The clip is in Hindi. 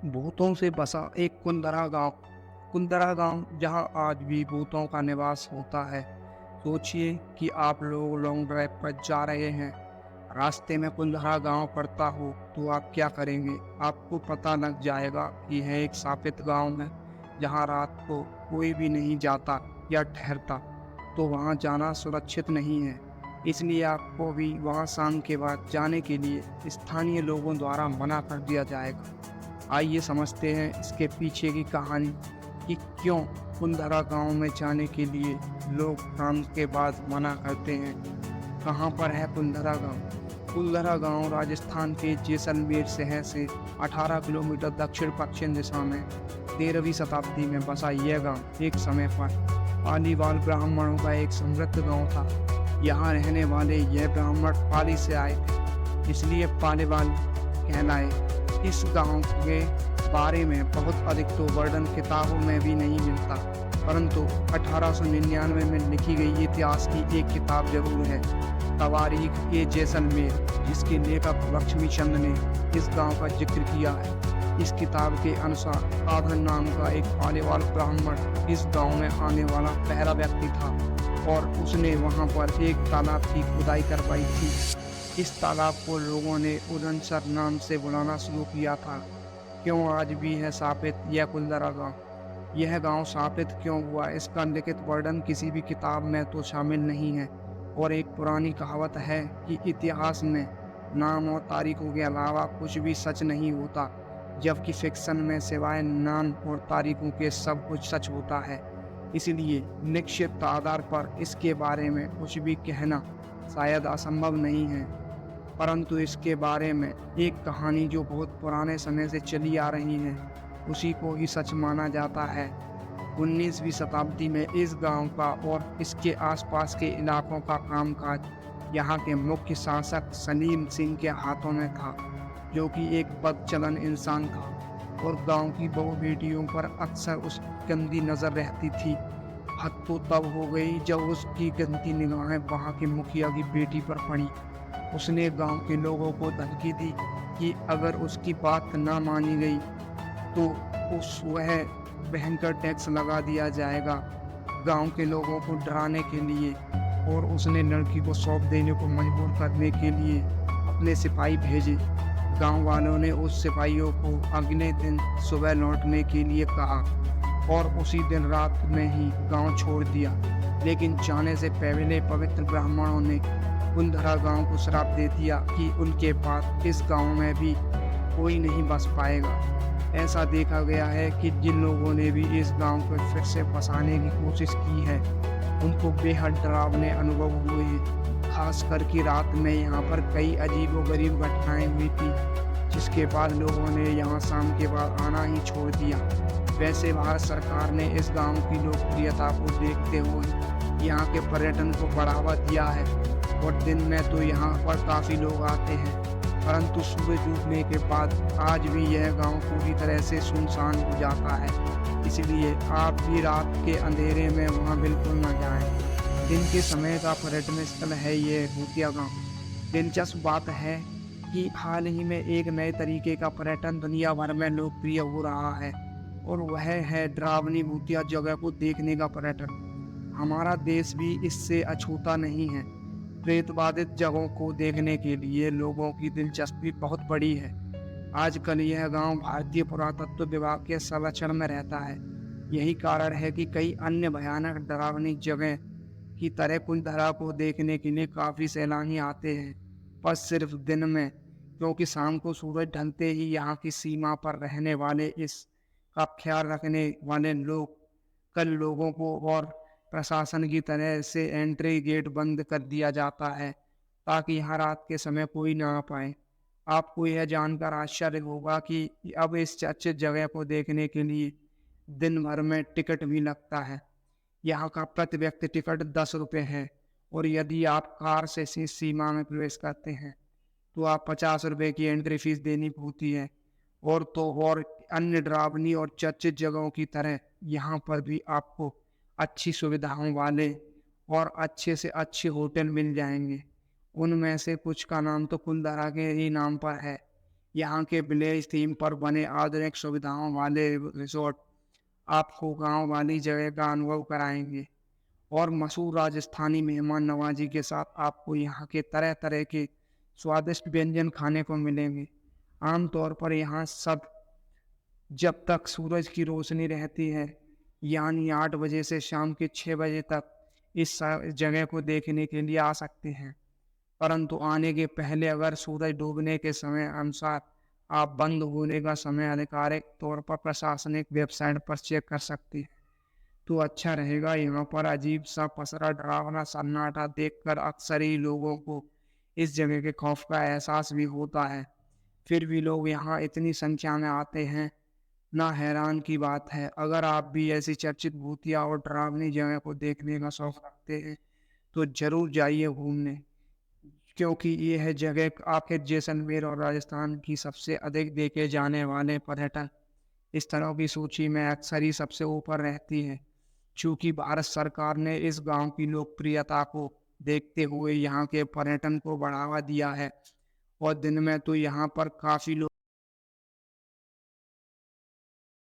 भूतों से बसा एक कुंदरा गांव जहां आज भी भूतों का निवास होता है। सोचिए कि आप लोग लॉन्ग ड्राइव पर जा रहे हैं, रास्ते में कुंदरा गांव पड़ता हो तो आप क्या करेंगे? आपको पता लग जाएगा कि यह एक शापित गांव है जहां रात को कोई भी नहीं जाता या ठहरता, तो वहां जाना सुरक्षित नहीं है। इसलिए आपको भी वहां शाम के बाद जाने के लिए स्थानीय लोगों द्वारा मना कर दिया जाएगा। आइए समझते हैं इसके पीछे की कहानी कि क्यों कुंदरा गांव में जाने के लिए लोग शाम के बाद मना करते हैं। कहाँ पर है कुंदरा गांव? कुंदरा गांव राजस्थान के जैसलमेर शहर से 18 किलोमीटर दक्षिण पश्चिम दिशा में 13वीं शताब्दी में बसा यह गांव एक समय पर पालीवाल ब्राह्मणों का एक समृद्ध गांव था। यहाँ रहने वाले यह ब्राह्मण पाली से आए थे, इसलिए पालीवाल कहलाए। इस गांव के बारे में बहुत अधिक तो वर्णन किताबों में भी नहीं मिलता, परंतु 1899 में लिखी गई इतिहास की एक किताब जरूर है, तवारीख ए जैसलमेर, जिसके लेखक लक्ष्मी चंद ने इस गांव का जिक्र किया है। इस किताब के अनुसार आधन नाम का एक पालीवाल ब्राह्मण इस गांव में आने वाला पहला व्यक्ति था और उसने वहां पर एक तालाब की खुदाई करवाई थी। इस तालाब को लोगों ने उदनसर नाम से बुलाना शुरू किया था। क्यों आज भी है शापित यह कुंदरा गांव? यह गांव शापित क्यों हुआ, इसका लिखित वर्णन किसी भी किताब में तो शामिल नहीं है। और एक पुरानी कहावत है कि इतिहास में नाम और तारीखों के अलावा कुछ भी सच नहीं होता, जबकि फिक्शन में सिवाय नाम और तारीखों के सब कुछ सच होता है। इसलिए निश्चित आधार पर इसके बारे में कुछ भी कहना शायद असंभव नहीं है। परंतु इसके बारे में एक कहानी जो बहुत पुराने समय से चली आ रही है, उसी को ही सच माना जाता है। 19वीं शताब्दी में इस गांव का और इसके आसपास के इलाकों का कामकाज यहाँ के मुख्य शासक सलीम सिंह के हाथों में था, जो कि एक बदचलन इंसान था और गांव की बहु बेटियों पर अक्सर उसकी गंदी नज़र रहती थी। हद तो तब हो गई जब उसकी गंदी निगाहें वहाँ के मुखिया की बेटी पर पड़ी। उसने गांव के लोगों को धमकी दी कि अगर उसकी बात न मानी गई तो वह भयंकर टैक्स लगा दिया जाएगा गांव के लोगों को डराने के लिए। और उसने लड़की को सौंप देने को मजबूर करने के लिए अपने सिपाही भेजे। गांव वालों ने उस सिपाहियों को अगले दिन सुबह लौटने के लिए कहा और उसी दिन रात में ही गांव छोड़ दिया। लेकिन जाने से पहले पवित्र ब्राह्मणों ने कुंदरा गांव को श्राप दे दिया कि उनके बाद इस गांव में भी कोई नहीं बस पाएगा। ऐसा देखा गया है कि जिन लोगों ने भी इस गांव को फिर से बसाने की कोशिश की है, उनको बेहद डरावने अनुभव हुए हैं। खास करके रात में यहाँ पर कई अजीबोगरीब घटनाएं हुई थी, जिसके बाद लोगों ने यहाँ शाम के बाद आना ही छोड़ दिया। वैसे भारत सरकार ने इस गांव की लोकप्रियता को देखते हुए यहाँ के पर्यटन को बढ़ावा दिया है और दिन में तो यहाँ पर काफ़ी लोग आते हैं, परंतु सुबह डूबने के बाद आज भी यह गांव पूरी तरह से सुनसान हो जाता है। इसलिए आप भी रात के अंधेरे में वहाँ बिल्कुल न जाएं। दिन के समय का पर्यटन स्थल है ये भूतिया गांव। दिलचस्प बात है कि हाल ही में एक नए तरीके का पर्यटन दुनिया भर में लोकप्रिय हो रहा है और वह है डरावनी भूतिया जगह को देखने का पर्यटन। हमारा देश भी इससे अछूता नहीं है। प्रेत बाधित जगहों को देखने के लिए लोगों की दिलचस्पी बहुत बड़ी है। आजकल यह गांव भारतीय पुरातत्व विभाग के संरक्षण में रहता है। यही कारण है कि कई अन्य भयानक डरावनी जगह की तरह कुंदरा को देखने के लिए काफ़ी सैलानी आते हैं, पर सिर्फ दिन में, क्योंकि शाम को सूरज ढलते ही यहाँ की सीमा पर रहने वाले इस का ख्याल रखने वाले लोग कल लोगों को और प्रशासन की तरह से एंट्री गेट बंद कर दिया जाता है ताकि यहाँ रात के समय कोई ना आ पाए। आपको यह जानकर आश्चर्य होगा कि अब इस चर्चित जगह को देखने के लिए दिन भर में टिकट भी लगता है। यहाँ का प्रति व्यक्ति टिकट 10 रुपये है और यदि आप कार से इस सीमा में प्रवेश करते हैं तो आप 50 रुपये की एंट्री फीस देनी होती है। और अन्य डरावनी और चर्चित जगहों की तरह यहाँ पर भी आपको अच्छी सुविधाओं वाले और अच्छे से अच्छे होटल मिल जाएंगे। उनमें से कुछ का नाम तो कुंदरा के ही नाम पर है। यहाँ के विलेज थीम पर बने आधुनिक सुविधाओं वाले रिसोर्ट आपको गांव वाली जगह का अनुभव कराएंगे और मशहूर राजस्थानी मेहमान नवाजी के साथ आपको यहाँ के तरह तरह के स्वादिष्ट व्यंजन खाने को मिलेंगे। आमतौर पर यहाँ सब जब तक सूरज की रोशनी रहती है, यानी 8 बजे से शाम के 6 बजे तक इस जगह को देखने के लिए आ सकते हैं। परंतु आने के पहले अगर सूरज डूबने के समय अनुसार आप बंद होने का समय आधिकारिक तौर पर प्रशासनिक वेबसाइट पर चेक कर सकते हैं तो अच्छा रहेगा। यहाँ पर अजीब सा पसरा डरावना सन्नाटा देखकर अक्सर ही लोगों को इस जगह के खौफ का एहसास भी होता है, फिर भी लोग यहाँ इतनी संख्या में आते हैं। ना हैरान की बात है, अगर आप भी ऐसी चर्चित भूतिया और डरावनी जगह को देखने का शौक रखते हैं तो जरूर जाइए घूमने, क्योंकि ये है जगह आखिर जैसलमेर और राजस्थान की सबसे अधिक देखे जाने वाले पर्यटन स्थलों की सूची में अक्सर ही सबसे ऊपर रहती है। चूंकि भारत सरकार ने इस गांव की लोकप्रियता को देखते हुए यहाँ के पर्यटन को बढ़ावा दिया है और दिन में तो यहाँ पर काफी लोग